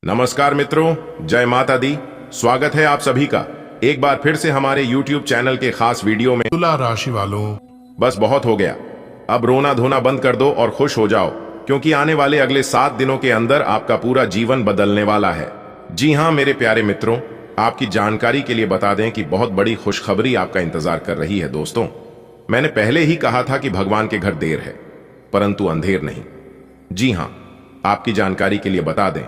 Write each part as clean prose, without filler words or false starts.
नमस्कार मित्रों, जय माता दी। स्वागत है आप सभी का एक बार फिर से हमारे YouTube चैनल के खास वीडियो में। तुला राशि वालों, बस बहुत हो गया, अब रोना धोना बंद कर दो और खुश हो जाओ, क्योंकि आने वाले अगले 7 दिनों के अंदर आपका पूरा जीवन बदलने वाला है। जी हाँ मेरे प्यारे मित्रों, आपकी जानकारी के लिए बता दें कि बहुत बड़ी खुशखबरी आपका इंतजार कर रही है। दोस्तों, मैंने पहले ही कहा था कि भगवान के घर देर है परंतु अंधेर नहीं। जी हाँ, आपकी जानकारी के लिए बता दें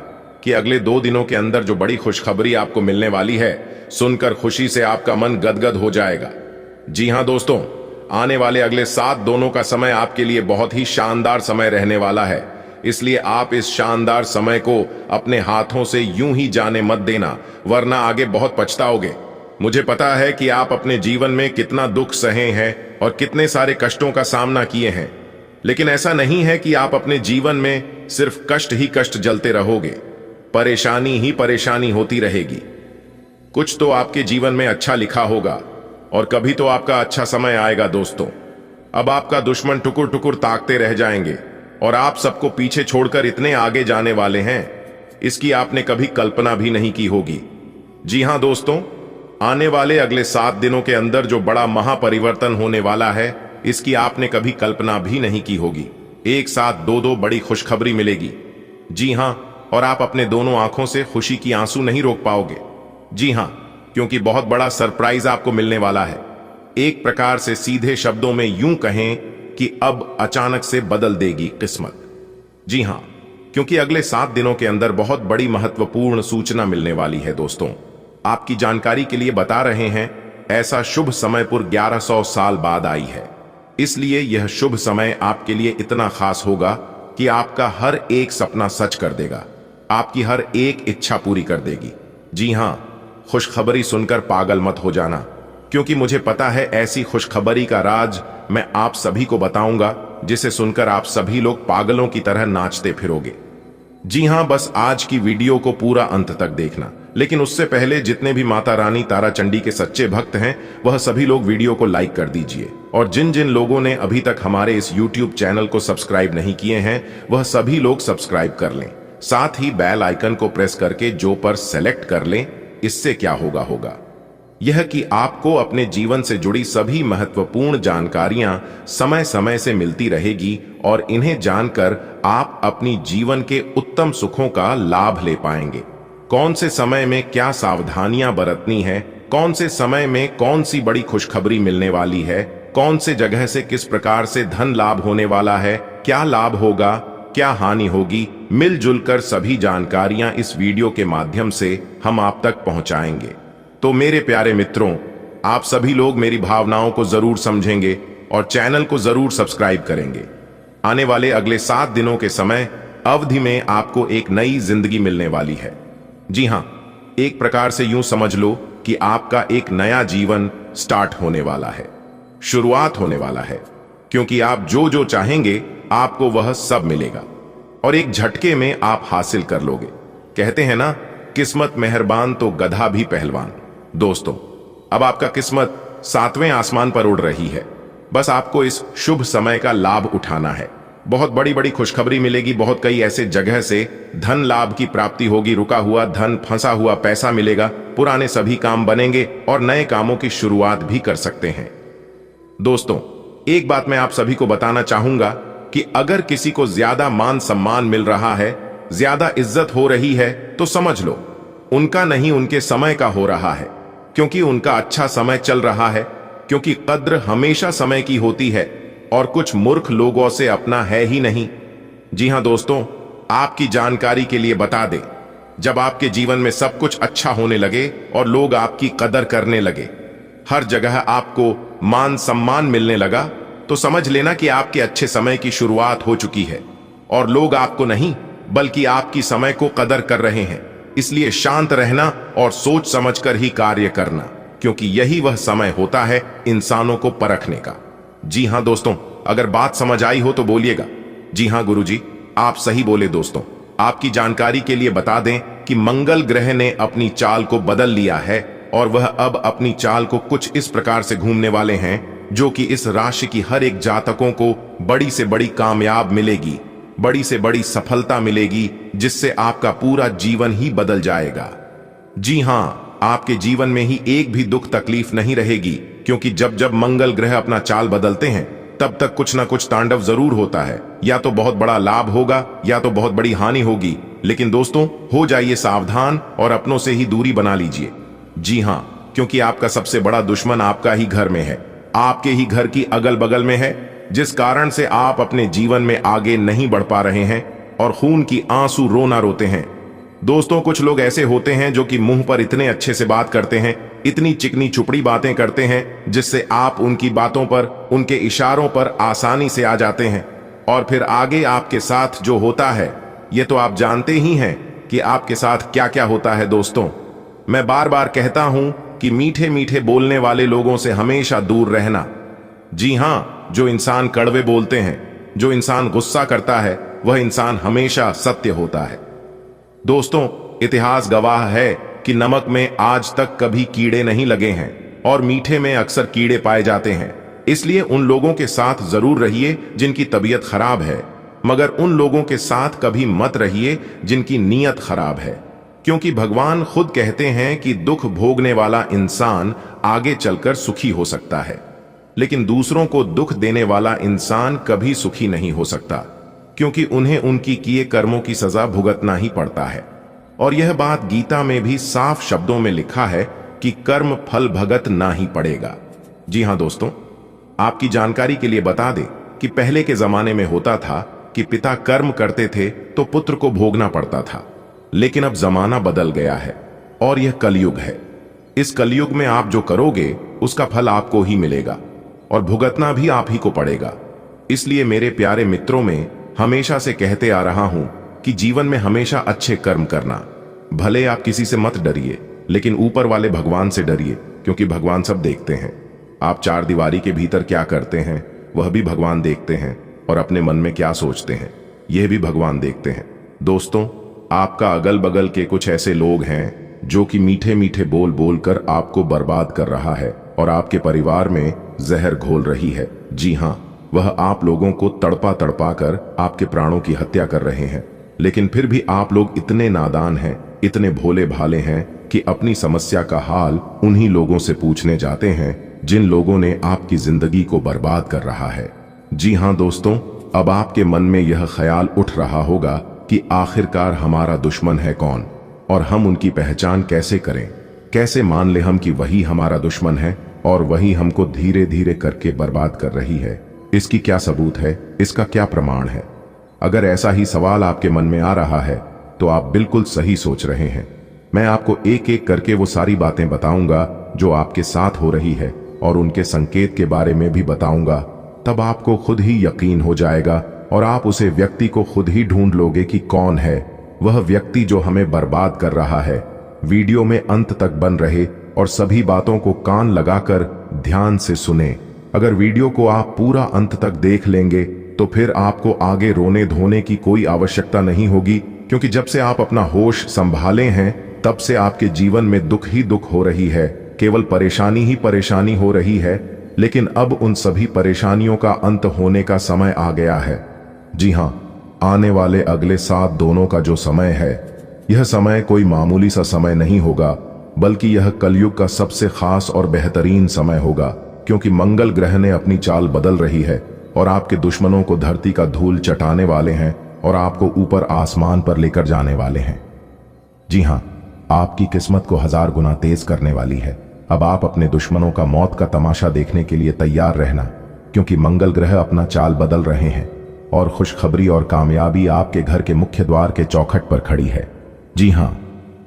कि अगले 2 दिनों के अंदर जो बड़ी खुशखबरी आपको मिलने वाली है, सुनकर खुशी से आपका मन गदगद हो जाएगा। जी हां दोस्तों, आने वाले अगले 7 दिनों का समय आपके लिए बहुत ही शानदार समय रहने वाला है। इसलिए आप इस शानदार समय को अपने हाथों से यूं ही जाने मत देना, वरना आगे बहुत पछताओगे। मुझे पता है कि आप अपने जीवन में कितना दुख सहे हैं और कितने सारे कष्टों का सामना किए हैं, लेकिन ऐसा नहीं है कि आप अपने जीवन में सिर्फ कष्ट ही कष्ट जलते रहोगे। परेशानी ही परेशानी होती रहेगी। कुछ तो आपके जीवन में अच्छा लिखा होगा और कभी तो आपका अच्छा समय आएगा। दोस्तों, अब आपका दुश्मन टुकुर टुकुर ताकते रह जाएंगे और आप सबको पीछे छोड़कर इतने आगे जाने वाले हैं, इसकी आपने कभी कल्पना भी नहीं की होगी। जी हां दोस्तों, आने वाले अगले 7 दिनों के अंदर जो बड़ा महापरिवर्तन होने वाला है, इसकी आपने कभी कल्पना भी नहीं की होगी। एक साथ दो बड़ी खुशखबरी मिलेगी। जी हां, और आप अपने दोनों आंखों से खुशी की आंसू नहीं रोक पाओगे। जी हां, क्योंकि बहुत बड़ा सरप्राइज आपको मिलने वाला है। एक प्रकार से सीधे शब्दों में यूं कहें कि अब अचानक से बदल देगी किस्मत। जी हां, क्योंकि अगले 7 दिनों के अंदर बहुत बड़ी महत्वपूर्ण सूचना मिलने वाली है। दोस्तों, आपकी जानकारी के लिए बता रहे हैं, ऐसा शुभ समय पुर 1100 साल बाद आई है। इसलिए यह शुभ समय आपके लिए इतना खास होगा कि आपका हर एक सपना सच कर देगा, आपकी हर एक इच्छा पूरी कर देगी। जी हां, खुशखबरी सुनकर पागल मत हो जाना, क्योंकि मुझे पता है ऐसी खुशखबरी का राज मैं आप सभी को बताऊंगा, जिसे सुनकर आप सभी लोग पागलों की तरह नाचते फिरोगे। जी हां, बस आज की वीडियो को पूरा अंत तक देखना, लेकिन उससे पहले जितने भी माता रानी तारा चंडी के सच्चे भक्त हैं, वह सभी लोग वीडियो को लाइक कर दीजिए। और जिन जिन लोगों ने अभी तक हमारे इस YouTube चैनल को सब्सक्राइब नहीं किए हैं, वह सभी लोग सब्सक्राइब कर लें। साथ ही बेल आइकन को प्रेस करके जो पर सेलेक्ट कर लें। इससे क्या होगा यह कि आपको अपने जीवन से जुड़ी सभी महत्वपूर्ण जानकारियां समय समय से मिलती रहेगी और इन्हें जानकर आप अपनी जीवन के उत्तम सुखों का लाभ ले पाएंगे। कौन से समय में क्या सावधानियां बरतनी है, कौन से समय में कौन सी बड़ी खुशखबरी मिलने वाली है, कौन से जगह से किस प्रकार से धन लाभ होने वाला है, क्या लाभ होगा, क्या हानि होगी, मिलजुल कर सभी जानकारियां इस वीडियो के माध्यम से हम आप तक पहुंचाएंगे। तो मेरे प्यारे मित्रों, आप सभी लोग मेरी भावनाओं को जरूर समझेंगे और चैनल को जरूर सब्सक्राइब करेंगे। आने वाले अगले 7 दिनों के समय अवधि में आपको एक नई जिंदगी मिलने वाली है। जी हां, एक प्रकार से यूं समझ लो कि आपका एक नया जीवन स्टार्ट होने वाला है, शुरुआत होने वाला है, क्योंकि आप जो जो चाहेंगे आपको वह सब मिलेगा और एक झटके में आप हासिल कर लोगे। कहते हैं ना, किस्मत मेहरबान तो गधा भी पहलवान। दोस्तों, अब आपका किस्मत 7वें आसमान पर उड़ रही है। बस आपको इस शुभ समय का लाभ उठाना है। बहुत बड़ी बड़ी खुशखबरी मिलेगी। बहुत कई ऐसे जगह से धन लाभ की प्राप्ति होगी। रुका हुआ धन, फंसा हुआ पैसा मिलेगा। पुराने सभी काम बनेंगे और नए कामों की शुरुआत भी कर सकते हैं। दोस्तों, एक बात मैं आप सभी को बताना चाहूंगा कि अगर किसी को ज्यादा मान सम्मान मिल रहा है, ज्यादा इज्जत हो रही है, तो समझ लो उनका नहीं, उनके समय का हो रहा है, क्योंकि उनका अच्छा समय चल रहा है। क्योंकि कद्र हमेशा समय की होती है और कुछ मूर्ख लोगों से अपना है ही नहीं। जी हां दोस्तों, आपकी जानकारी के लिए बता दें, जब आपके जीवन में सब कुछ अच्छा होने लगे और लोग आपकी कदर करने लगे, हर जगह आपको मान सम्मान मिलने लगा, तो समझ लेना कि आपके अच्छे समय की शुरुआत हो चुकी है और लोग आपको नहीं बल्कि आपकी समय को कदर कर रहे हैं। इसलिए शांत रहना और सोच समझकर ही कार्य करना, क्योंकि यही वह समय होता है इंसानों को परखने का। जी हां दोस्तों, अगर बात समझ आई हो तो बोलिएगा। जी हां गुरुजी, आप सही बोले। दोस्तों, आपकी जानकारी के लिए बता दें कि मंगल ग्रह ने अपनी चाल को बदल लिया है और वह अब अपनी चाल को कुछ इस प्रकार से घूमने वाले हैं, जो कि इस राशि की हर एक जातकों को बड़ी से बड़ी कामयाब मिलेगी। बड़ी से बड़ी सफलता मिलेगी, जिससे आपका पूरा जीवन ही बदल जाएगा। जी हां, आपके जीवन में ही एक भी दुख तकलीफ नहीं रहेगी, क्योंकि जब जब मंगल ग्रह अपना चाल बदलते हैं तब तक कुछ ना कुछ तांडव जरूर होता है। या तो बहुत बड़ा लाभ होगा या तो बहुत बड़ी हानि होगी। लेकिन दोस्तों, हो जाइए सावधान और अपनों से ही दूरी बना लीजिए। जी हां, क्योंकि आपका सबसे बड़ा दुश्मन आपका ही घर में है, आपके ही घर की अगल बगल में है, जिस कारण से आप अपने जीवन में आगे नहीं बढ़ पा रहे हैं और खून की आंसू रोना रोते हैं। दोस्तों, कुछ लोग ऐसे होते हैं जो कि मुंह पर इतने अच्छे से बात करते हैं, इतनी चिकनी चुपड़ी बातें करते हैं, जिससे आप उनकी बातों पर, उनके इशारों पर आसानी से आ जाते हैं। और फिर आगे आपके साथ जो होता है, ये तो आप जानते ही हैं कि आपके साथ क्या क्या होता है। दोस्तों, मैं बार बार कहता हूं कि मीठे मीठे बोलने वाले लोगों से हमेशा दूर रहना। जी हां, जो इंसान कड़वे बोलते हैं, जो इंसान गुस्सा करता है, वह इंसान हमेशा सत्य होता है। दोस्तों, इतिहास गवाह है कि नमक में आज तक कभी कीड़े नहीं लगे हैं और मीठे में अक्सर कीड़े पाए जाते हैं। इसलिए उन लोगों के साथ जरूर रहिए जिनकी तबीयत खराब है, मगर उन लोगों के साथ कभी मत रहिए जिनकी नीयत खराब है, क्योंकि भगवान खुद कहते हैं कि दुख भोगने वाला इंसान आगे चलकर सुखी हो सकता है, लेकिन दूसरों को दुख देने वाला इंसान कभी सुखी नहीं हो सकता, क्योंकि उन्हें उनकी किए कर्मों की सजा भुगतना ही पड़ता है। और यह बात गीता में भी साफ शब्दों में लिखा है कि कर्म फल भगत ना ही पड़ेगा। जी हां दोस्तों, आपकी जानकारी के लिए बता दें कि पहले के जमाने में होता था कि पिता कर्म करते थे तो पुत्र को भोगना पड़ता था, लेकिन अब जमाना बदल गया है और यह कलयुग है। इस कलयुग में आप जो करोगे उसका फल आपको ही मिलेगा और भुगतना भी आप ही को पड़ेगा। इसलिए मेरे प्यारे मित्रों में हमेशा से कहते आ रहा हूं कि जीवन में हमेशा अच्छे कर्म करना। भले आप किसी से मत डरिए, लेकिन ऊपर वाले भगवान से डरिए, क्योंकि भगवान सब देखते हैं। आप चार दीवारी के भीतर क्या करते हैं वह भी भगवान देखते हैं, और अपने मन में क्या सोचते हैं यह भी भगवान देखते हैं। दोस्तों, आपका अगल बगल के कुछ ऐसे लोग हैं जो कि मीठे मीठे बोल बोलकर आपको बर्बाद कर रहा है और आपके परिवार में जहर घोल रही है। जी हां, वह आप लोगों को तड़पा तड़पा कर आपके प्राणों की हत्या कर रहे हैं, लेकिन फिर भी आप लोग इतने नादान हैं, इतने भोले भाले हैं कि अपनी समस्या का हाल उन्हीं लोगों से पूछने जाते हैं जिन लोगों ने आपकी जिंदगी को बर्बाद कर रहा है। जी हां दोस्तों, अब आपके मन में यह ख्याल उठ रहा होगा कि आखिरकार हमारा दुश्मन है कौन और हम उनकी पहचान कैसे करें, कैसे मान ले हम कि वही हमारा दुश्मन है और वही हमको धीरे धीरे करके बर्बाद कर रही है। इसकी क्या सबूत है, इसका क्या प्रमाण है? अगर ऐसा ही सवाल आपके मन में आ रहा है तो आप बिल्कुल सही सोच रहे हैं। मैं आपको एक एक करके वो सारी बातें बताऊंगा जो आपके साथ हो रही है और उनके संकेत के बारे में भी बताऊंगा। तब आपको खुद ही यकीन हो जाएगा और आप उसे व्यक्ति को खुद ही ढूंढ लोगे कि कौन है वह व्यक्ति जो हमें बर्बाद कर रहा है। वीडियो में अंत तक बन रहे और सभी बातों को कान लगाकर ध्यान से सुने। अगर वीडियो को आप पूरा अंत तक देख लेंगे तो फिर आपको आगे रोने धोने की कोई आवश्यकता नहीं होगी, क्योंकि जब से आप अपना होश संभाले हैं तब से आपके जीवन में दुख ही दुख हो रही है, केवल परेशानी ही परेशानी हो रही है। लेकिन अब उन सभी परेशानियों का अंत होने का समय आ गया है। जी हां, आने वाले अगले 7 दिनों का जो समय है, यह समय कोई मामूली सा समय नहीं होगा, बल्कि यह कलयुग का सबसे खास और बेहतरीन समय होगा, क्योंकि मंगल ग्रह ने अपनी चाल बदल रही है और आपके दुश्मनों को धरती का धूल चटाने वाले हैं और आपको ऊपर आसमान पर लेकर जाने वाले हैं। जी हां, आपकी किस्मत को 1000 गुना तेज करने वाली है। अब आप अपने दुश्मनों का मौत का तमाशा देखने के लिए तैयार रहना, क्योंकि मंगल ग्रह अपना चाल बदल रहे हैं और खुशखबरी और कामयाबी आपके घर के मुख्य द्वार के चौखट पर खड़ी है। जी हां,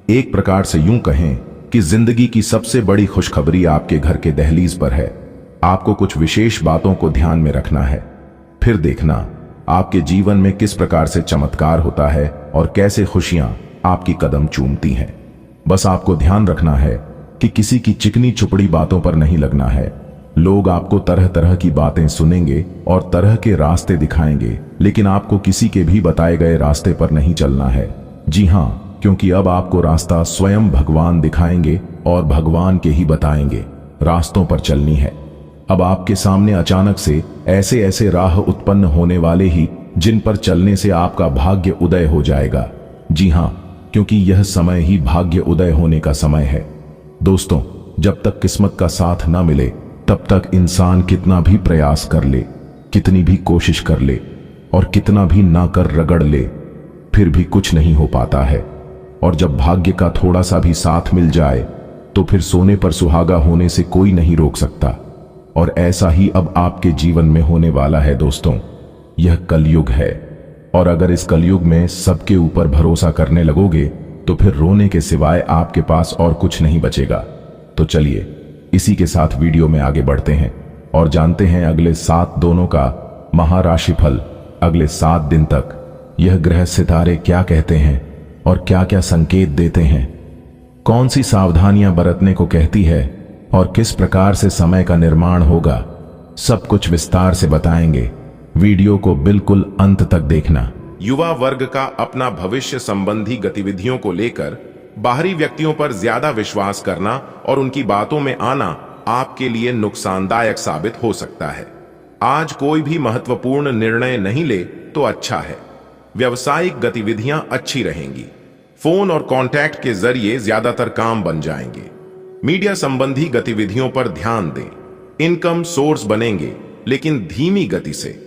एक प्रकार से यूं कहें कि जिंदगी की सबसे बड़ी खुशखबरी आपके घर के दहलीज पर है। आपको कुछ विशेष बातों को ध्यान में रखना है, फिर देखना आपके जीवन में किस प्रकार से चमत्कार होता है और कैसे खुशियां आपकी कदम चूमती हैं। बस आपको ध्यान रखना है कि किसी की चिकनी चुपड़ी बातों पर नहीं लगना है। लोग आपको तरह तरह की बातें सुनेंगे और तरह के रास्ते दिखाएंगे, लेकिन आपको किसी के भी बताए गए रास्ते पर नहीं चलना है। जी हां, क्योंकि अब आपको रास्ता स्वयं भगवान दिखाएंगे और भगवान के ही बताएंगे रास्तों पर चलनी है। अब आपके सामने अचानक से ऐसे ऐसे राह उत्पन्न होने वाले ही जिन पर चलने से आपका भाग्य उदय हो जाएगा। जी हां, क्योंकि यह समय ही भाग्य उदय होने का समय है। दोस्तों, जब तक किस्मत का साथ ना मिले तब तक इंसान कितना भी प्रयास कर ले, कितनी भी कोशिश कर ले और कितना भी ना कर रगड़ ले, फिर भी कुछ नहीं हो पाता है। और जब भाग्य का थोड़ा सा भी साथ मिल जाए तो फिर सोने पर सुहागा होने से कोई नहीं रोक सकता। और ऐसा ही अब आपके जीवन में होने वाला है दोस्तों। यह कलयुग है, और अगर इस कलयुग में सबके ऊपर भरोसा करने लगोगे तो फिर रोने के सिवाय आपके पास और कुछ नहीं बचेगा। तो चलिए इसी के साथ वीडियो में आगे बढ़ते हैं और जानते हैं अगले 7 दोनों का महाराशिफल। अगले 7 दिन तक यह ग्रह सितारे क्या कहते हैं और क्या क्या संकेत देते हैं, कौन सी सावधानियां बरतने को कहती है और किस प्रकार से समय का निर्माण होगा, सब कुछ विस्तार से बताएंगे। वीडियो को बिल्कुल अंत तक देखना। युवा वर्ग का अपना भविष्य संबंधी गतिविधियों को लेकर बाहरी व्यक्तियों पर ज्यादा विश्वास करना और उनकी बातों में आना आपके लिए नुकसानदायक साबित हो सकता है। आज कोई भी महत्वपूर्ण निर्णय नहीं ले तो अच्छा है। व्यवसायिक गतिविधियां अच्छी रहेंगी। फोन और कॉन्टैक्ट के जरिए ज्यादातर काम बन जाएंगे। मीडिया संबंधी गतिविधियों पर ध्यान दें। इनकम सोर्स बनेंगे, लेकिन धीमी गति से।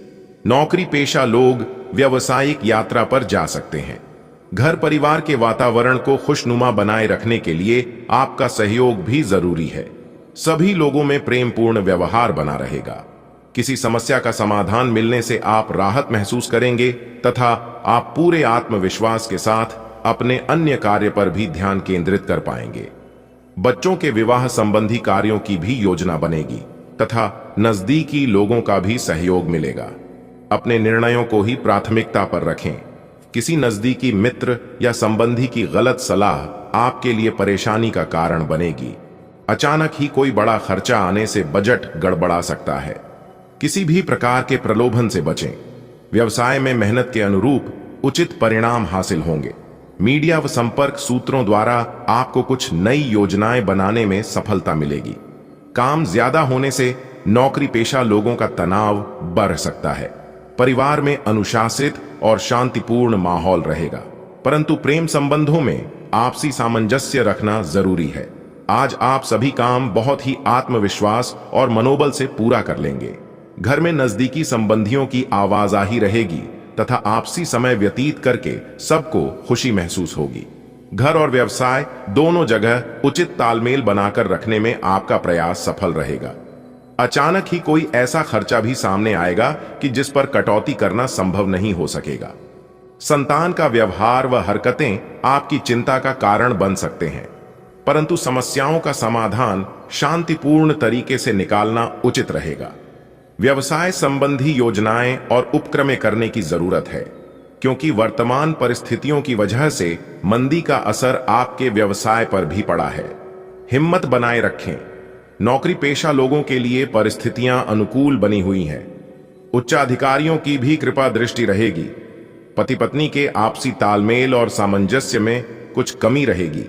नौकरी पेशा लोग व्यवसायिक यात्रा पर जा सकते हैं। घर परिवार के वातावरण को खुशनुमा बनाए रखने के लिए आपका सहयोग भी जरूरी है। सभी लोगों में प्रेमपूर्ण व्यवहार बना रहेगा। किसी समस्या का समाधान मिलने से आप राहत महसूस करेंगे तथा आप पूरे आत्मविश्वास के साथ अपने अन्य कार्य पर भी ध्यान केंद्रित कर पाएंगे। बच्चों के विवाह संबंधी कार्यों की भी योजना बनेगी तथा नजदीकी लोगों का भी सहयोग मिलेगा। अपने निर्णयों को ही प्राथमिकता पर रखें। किसी नजदीकी मित्र या संबंधी की गलत सलाह आपके लिए परेशानी का कारण बनेगी। अचानक ही कोई बड़ा खर्चा आने से बजट गड़बड़ा सकता है। किसी भी प्रकार के प्रलोभन से बचें। व्यवसाय में मेहनत के अनुरूप उचित परिणाम हासिल होंगे। मीडिया व संपर्क सूत्रों द्वारा आपको कुछ नई योजनाएं बनाने में सफलता मिलेगी। काम ज्यादा होने से नौकरी पेशा लोगों का तनाव बढ़ सकता है। परिवार में अनुशासित और शांतिपूर्ण माहौल रहेगा, परंतु प्रेम संबंधों में आपसी सामंजस्य रखना जरूरी है। आज आप सभी काम बहुत ही आत्मविश्वास और मनोबल से पूरा कर लेंगे। घर में नजदीकी संबंधियों की आवाजाही रहेगी तथा आपसी समय व्यतीत करके सबको खुशी महसूस होगी। घर और व्यवसाय दोनों जगह उचित तालमेल बनाकर रखने में आपका प्रयास सफल रहेगा। अचानक ही कोई ऐसा खर्चा भी सामने आएगा कि जिस पर कटौती करना संभव नहीं हो सकेगा। संतान का व्यवहार व हरकतें आपकी चिंता का कारण बन सकते हैं, परंतु समस्याओं का समाधान शांतिपूर्ण तरीके से निकालना उचित रहेगा। व्यवसाय संबंधी योजनाएं और उपक्रमें करने की जरूरत है, क्योंकि वर्तमान परिस्थितियों की वजह से मंदी का असर आपके व्यवसाय पर भी पड़ा है। हिम्मत बनाए रखें। नौकरी पेशा लोगों के लिए परिस्थितियां अनुकूल बनी हुई हैं। उच्चाधिकारियों की भी कृपा दृष्टि रहेगी। पति पत्नी के आपसी तालमेल और सामंजस्य में कुछ कमी रहेगी।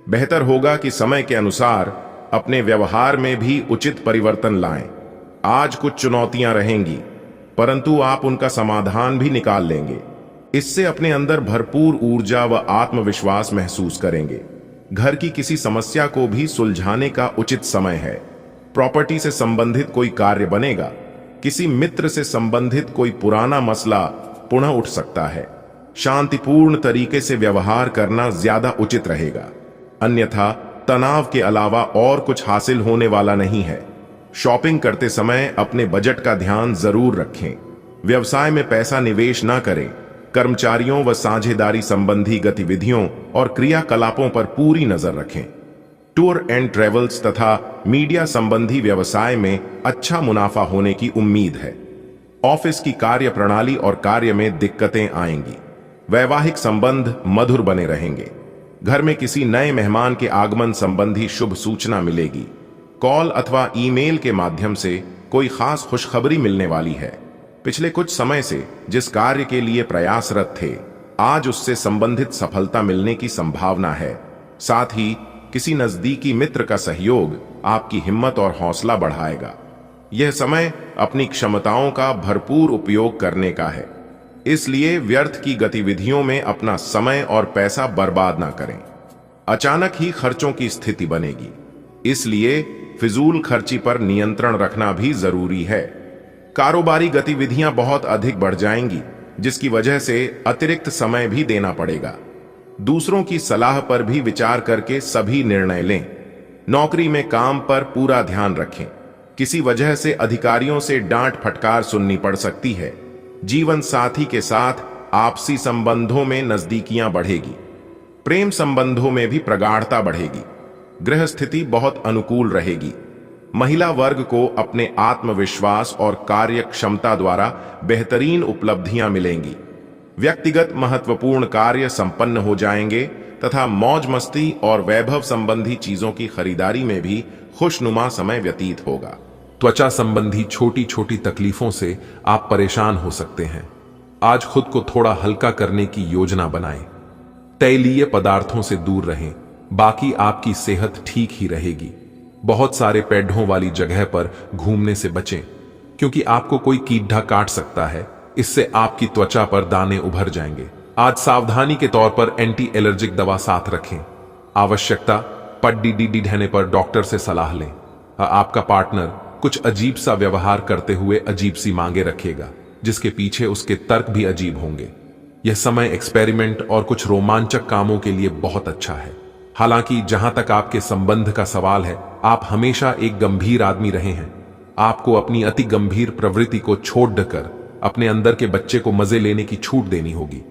बेहतर होगा कि समय के अनुसार अपने व्यवहार में भी उचित परिवर्तन लाएं। आज कुछ चुनौतियां रहेंगी, परंतु आप उनका समाधान भी निकाल लेंगे। इससे अपने अंदर भरपूर ऊर्जा व आत्मविश्वास महसूस करेंगे। घर की किसी समस्या को भी सुलझाने का उचित समय है। प्रॉपर्टी से संबंधित कोई कार्य बनेगा। किसी मित्र से संबंधित कोई पुराना मसला पुनः उठ सकता है। शांतिपूर्ण तरीके से व्यवहार करना ज्यादा उचित रहेगा, अन्यथा तनाव के अलावा और कुछ हासिल होने वाला नहीं है। शॉपिंग करते समय अपने बजट का ध्यान जरूर रखें। व्यवसाय में पैसा निवेश न करें। कर्मचारियों व साझेदारी संबंधी गतिविधियों और क्रियाकलापों पर पूरी नजर रखें। टूर एंड ट्रेवल्स तथा मीडिया संबंधी व्यवसाय में अच्छा मुनाफा होने की उम्मीद है। ऑफिस की कार्य प्रणाली और कार्य में दिक्कतें आएंगी। वैवाहिक संबंध मधुर बने रहेंगे। घर में किसी नए मेहमान के आगमन संबंधी शुभ सूचना मिलेगी। कॉल अथवा ईमेल के माध्यम से कोई खास खुशखबरी मिलने वाली है। पिछले कुछ समय से जिस कार्य के लिए प्रयासरत थे, आज उससे संबंधित सफलता मिलने की संभावना है। साथ ही किसी नजदीकी मित्र का सहयोग आपकी हिम्मत और हौसला बढ़ाएगा। यह समय अपनी क्षमताओं का भरपूर उपयोग करने का है। इसलिए व्यर्थ की गतिविधियों में अपना समय और पैसा बर्बाद ना करें। अचानक ही खर्चों की स्थिति बनेगी, इसलिए फिजूल खर्ची पर नियंत्रण रखना भी जरूरी है। कारोबारी गतिविधियां बहुत अधिक बढ़ जाएंगी, जिसकी वजह से अतिरिक्त समय भी देना पड़ेगा। दूसरों की सलाह पर भी विचार करके सभी निर्णय लें। नौकरी में काम पर पूरा ध्यान रखें। किसी वजह से अधिकारियों से डांट फटकार सुननी पड़ सकती है। जीवन साथी के साथ आपसी संबंधों में नजदीकियां बढ़ेगी। प्रेम संबंधों में भी प्रगाढ़ता बढ़ेगी। गृह स्थिति बहुत अनुकूल रहेगी। महिला वर्ग को अपने आत्मविश्वास और कार्य क्षमता द्वारा बेहतरीन उपलब्धियां मिलेंगी। व्यक्तिगत महत्वपूर्ण कार्य संपन्न हो जाएंगे तथा मौज मस्ती और वैभव संबंधी चीजों की खरीदारी में भी खुशनुमा समय व्यतीत होगा। त्वचा संबंधी छोटी छोटी तकलीफों से आप परेशान हो सकते हैं। आज खुद को थोड़ा हल्का करने की योजना बनाएं। तैलीय पदार्थों से दूर रहें, बाकी आपकी सेहत ठीक ही रहेगी। बहुत सारे पेड़ों वाली जगह पर घूमने से बचें, क्योंकि आपको कोई कीड़ा काट सकता है। इससे आपकी त्वचा पर दाने उभर जाएंगे। आज सावधानी के तौर पर एंटी एलर्जिक दवा साथ रखें। आवश्यकता पड़ने पर डॉक्टर से सलाह लें। आपका पार्टनर कुछ अजीब सा व्यवहार करते हुए अजीब सी मांगे रखेगा, जिसके पीछे उसके तर्क भी अजीब होंगे। यह समय एक्सपेरिमेंट और कुछ रोमांचक कामों के लिए बहुत अच्छा है। हालांकि जहां तक आपके संबंध का सवाल है, आप हमेशा एक गंभीर आदमी रहे हैं। आपको अपनी अति गंभीर प्रवृत्ति को छोड़कर अपने अंदर के बच्चे को मजे लेने की छूट देनी होगी।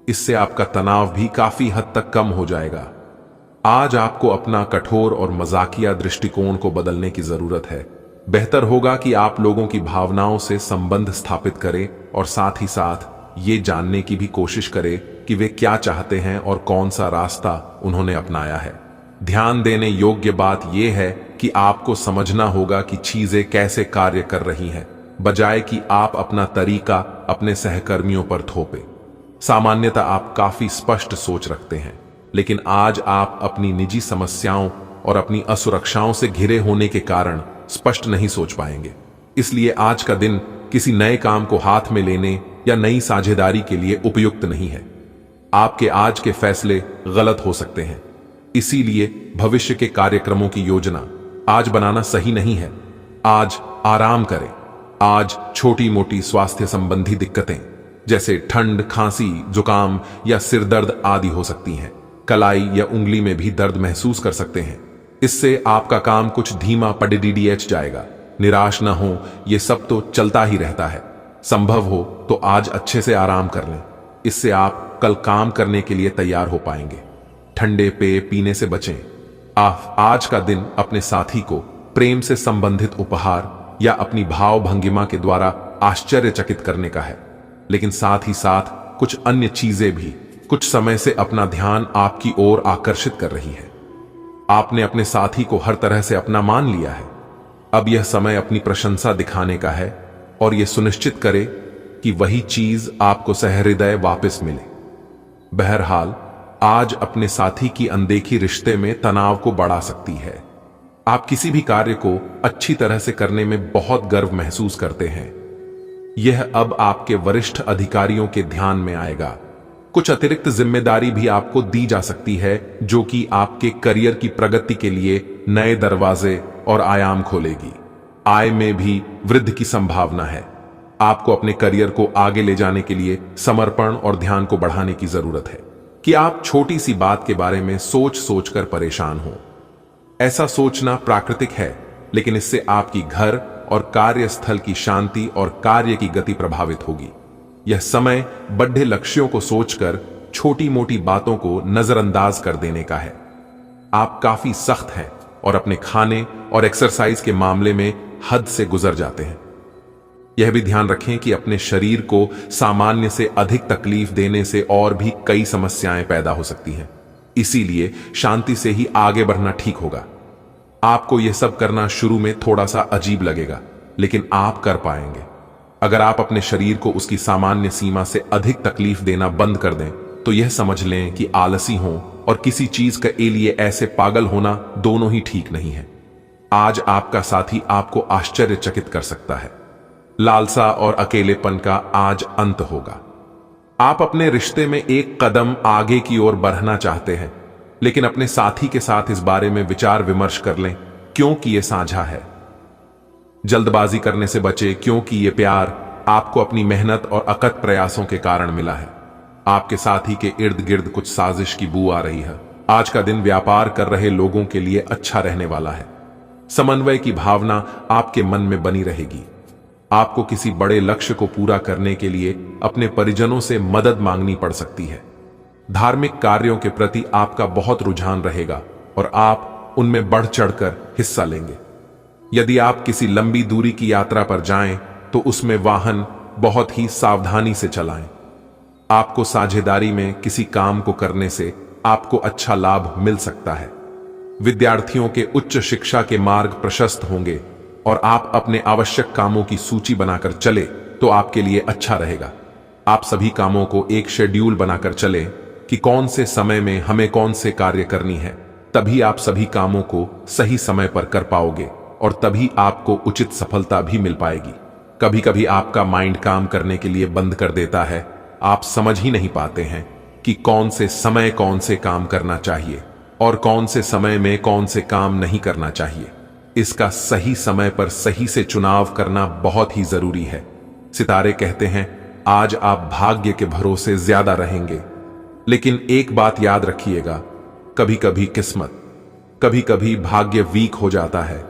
इससे आपका तनाव भी काफी हद तक कम हो जाएगा। आज आपको अपना कठोर और मजाकिया दृष्टिकोण को बदलने की जरूरत है। बेहतर होगा कि आप लोगों की भावनाओं से संबंध स्थापित करें और साथ ही साथ ये जानने की भी कोशिश करें कि वे क्या चाहते हैं और कौन सा रास्ता उन्होंने अपनाया है। ध्यान देने योग्य बात यह है कि आपको समझना होगा कि चीजें कैसे कार्य कर रही हैं, बजाय कि आप अपना तरीका अपने सहकर्मियों पर थोपे। सामान्यतः आप काफी स्पष्ट सोच रखते हैं, लेकिन आज आप अपनी निजी समस्याओं और अपनी असुरक्षाओं से घिरे होने के कारण स्पष्ट नहीं सोच पाएंगे। इसलिए आज का दिन किसी नए काम को हाथ में लेने या नई साझेदारी के लिए उपयुक्त नहीं है। आपके आज के फैसले गलत हो सकते हैं, इसीलिए भविष्य के कार्यक्रमों की योजना आज बनाना सही नहीं है। आज आराम करें। आज छोटी मोटी स्वास्थ्य संबंधी दिक्कतें जैसे ठंड, खांसी, जुकाम या सिर दर्द आदि हो सकती हैं। कलाई या उंगली में भी दर्द महसूस कर सकते हैं। इससे आपका काम कुछ धीमा पड़ेडीडीएच जाएगा। निराश न हो, ये सब तो चलता ही रहता है। संभव हो तो आज अच्छे से आराम कर लें, इससे आप कल काम करने के लिए तैयार हो पाएंगे। ठंडे पेय पीने से बचें। आप आज का दिन अपने साथी को प्रेम से संबंधित उपहार या अपनी भाव भंगिमा के द्वारा आश्चर्यचकित करने का है, लेकिन साथ ही साथ कुछ अन्य चीजें भी कुछ समय से अपना ध्यान आपकी ओर आकर्षित कर रही है। आपने अपने साथी को हर तरह से अपना मान लिया है। अब यह समय अपनी प्रशंसा दिखाने का है और यह सुनिश्चित करे कि वही चीज आपको सहृदय वापस मिले। बहरहाल, आज अपने साथी की अनदेखी रिश्ते में तनाव को बढ़ा सकती है। आप किसी भी कार्य को अच्छी तरह से करने में बहुत गर्व महसूस करते हैं। यह अब आपके वरिष्ठ अधिकारियों के ध्यान में आएगा। कुछ अतिरिक्त जिम्मेदारी भी आपको दी जा सकती है, जो कि आपके करियर की प्रगति के लिए नए दरवाजे और आयाम खोलेगी। आय में भी वृद्धि की संभावना है। आपको अपने करियर को आगे ले जाने के लिए समर्पण और ध्यान को बढ़ाने की जरूरत है कि आप छोटी सी बात के बारे में सोच सोचकर परेशान हो। ऐसा सोचना प्राकृतिक है, लेकिन इससे आपकी घर और कार्यस्थल की शांति और कार्य की गति प्रभावित होगी। यह समय बड़े लक्ष्यों को सोचकर छोटी मोटी बातों को नजरअंदाज कर देने का है। आप काफी सख्त हैं और अपने खाने और एक्सरसाइज के मामले में हद से गुजर जाते हैं। यह भी ध्यान रखें कि अपने शरीर को सामान्य से अधिक तकलीफ देने से और भी कई समस्याएं पैदा हो सकती हैं। इसीलिए शांति से ही आगे बढ़ना ठीक होगा। आपको यह सब करना शुरू में थोड़ा सा अजीब लगेगा, लेकिन आप कर पाएंगे। अगर आप अपने शरीर को उसकी सामान्य सीमा से अधिक तकलीफ देना बंद कर दें, तो यह समझ लें कि आलसी हों और किसी चीज के लिए ऐसे पागल होना दोनों ही ठीक नहीं है। आज आपका साथी आपको आश्चर्यचकित कर सकता है। लालसा और अकेलेपन का आज अंत होगा। आप अपने रिश्ते में एक कदम आगे की ओर बढ़ना चाहते हैं, लेकिन अपने साथी के साथ इस बारे में विचार विमर्श कर लें, क्योंकि यह साझा है। जल्दबाजी करने से बचे, क्योंकि यह प्यार आपको अपनी मेहनत और अकत प्रयासों के कारण मिला है। आपके साथी के इर्द गिर्द कुछ साजिश की बू आ रही है। आज का दिन व्यापार कर रहे लोगों के लिए अच्छा रहने वाला है। समन्वय की भावना आपके मन में बनी रहेगी। आपको किसी बड़े लक्ष्य को पूरा करने के लिए अपने परिजनों से मदद मांगनी पड़ सकती है। धार्मिक कार्यों के प्रति आपका बहुत रुझान रहेगा और आप उनमें बढ़ चढ़कर हिस्सा लेंगे। यदि आप किसी लंबी दूरी की यात्रा पर जाएं तो उसमें वाहन बहुत ही सावधानी से चलाएं। आपको साझेदारी में किसी काम को करने से आपको अच्छा लाभ मिल सकता है। विद्यार्थियों के उच्च शिक्षा के मार्ग प्रशस्त होंगे और आप अपने आवश्यक कामों की सूची बनाकर चले तो आपके लिए अच्छा रहेगा। आप सभी कामों को एक शेड्यूल बनाकर चलें कि कौन से समय में हमें कौन से कार्य करनी है, तभी आप सभी कामों को सही समय पर कर पाओगे और तभी आपको उचित सफलता भी मिल पाएगी। कभी कभी आपका माइंड काम करने के लिए बंद कर देता है। आप समझ ही नहीं पाते हैं कि कौन से समय कौन से काम करना चाहिए और कौन से समय में कौन से काम नहीं करना चाहिए। इसका सही समय पर सही से चुनाव करना बहुत ही जरूरी है। सितारे कहते हैं आज आप भाग्य के भरोसे ज्यादा रहेंगे, लेकिन एक बात याद रखिएगा, कभी कभी किस्मत, कभी कभी भाग्य वीक हो जाता है।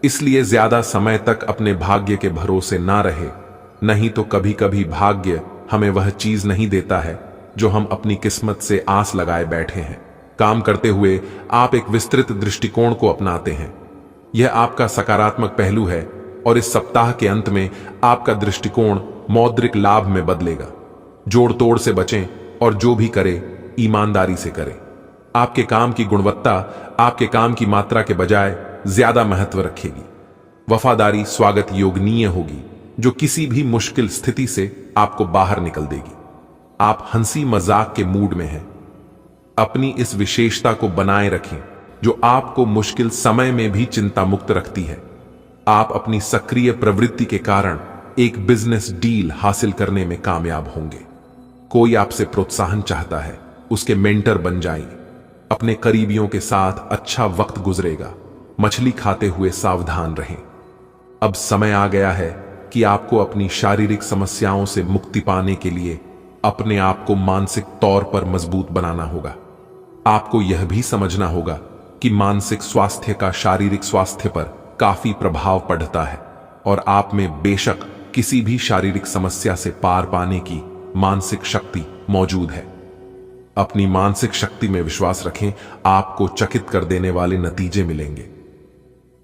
इसलिए ज्यादा समय तक अपने भाग्य के भरोसे ना रहे, नहीं तो कभी कभी भाग्य हमें वह चीज नहीं देता है जो हम अपनी किस्मत से आस लगाए बैठे हैं। काम करते हुए आप एक विस्तृत दृष्टिकोण को अपनाते हैं। यह आपका सकारात्मक पहलू है और इस सप्ताह के अंत में आपका दृष्टिकोण मौद्रिक लाभ में बदलेगा। जोड़ तोड़ से बचें और जो भी करें ईमानदारी से करें। आपके काम की गुणवत्ता आपके काम की मात्रा के बजाय ज्यादा महत्व रखेगी। वफादारी स्वागत योगनीय होगी जो किसी भी मुश्किल स्थिति से आपको बाहर निकल देगी। आप हंसी मजाक के मूड में हैं। अपनी इस विशेषता को बनाए रखें जो आपको मुश्किल समय में भी चिंता मुक्त रखती है। आप अपनी सक्रिय प्रवृत्ति के कारण एक बिजनेस डील हासिल करने में कामयाब होंगे। कोई आपसे प्रोत्साहन चाहता है, उसके मेंटर बन जाइए। अपने करीबियों के साथ अच्छा वक्त गुजरेगा। मछली खाते हुए सावधान रहें। अब समय आ गया है कि आपको अपनी शारीरिक समस्याओं से मुक्ति पाने के लिए अपने आप को मानसिक तौर पर मजबूत बनाना होगा। आपको यह भी समझना होगा कि मानसिक स्वास्थ्य का शारीरिक स्वास्थ्य पर काफी प्रभाव पड़ता है और आप में बेशक किसी भी शारीरिक समस्या से पार पाने की मानसिक शक्ति मौजूद है। अपनी मानसिक शक्ति में विश्वास रखें, आपको चकित कर देने वाले नतीजे मिलेंगे।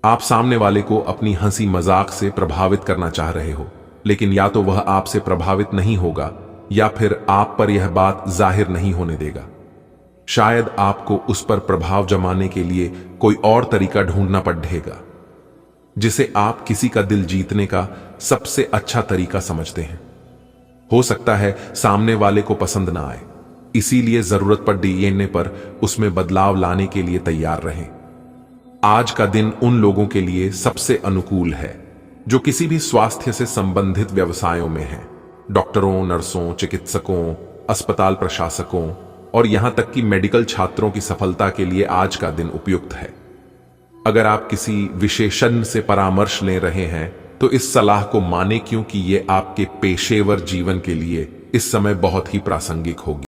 आप सामने वाले को अपनी हंसी मजाक से प्रभावित करना चाह रहे हो, लेकिन या तो वह आपसे प्रभावित नहीं होगा या फिर आप पर यह बात जाहिर नहीं होने देगा। शायद आपको उस पर प्रभाव जमाने के लिए कोई और तरीका ढूंढना पड़ेगा, जिसे आप किसी का दिल जीतने का सबसे अच्छा तरीका समझते हैं। हो सकता है सामने वाले को पसंद ना आए, इसीलिए जरूरत पड़ने पर उसमें बदलाव लाने के लिए तैयार रहें। आज का दिन उन लोगों के लिए सबसे अनुकूल है जो किसी भी स्वास्थ्य से संबंधित व्यवसायों में हैं। डॉक्टरों, नर्सों, चिकित्सकों, अस्पताल प्रशासकों और यहां तक कि मेडिकल छात्रों की सफलता के लिए आज का दिन उपयुक्त है। अगर आप किसी विशेषज्ञ से परामर्श ले रहे हैं तो इस सलाह को माने, क्योंकि ये आपके पेशेवर जीवन के लिए इस समय बहुत ही प्रासंगिक होगी।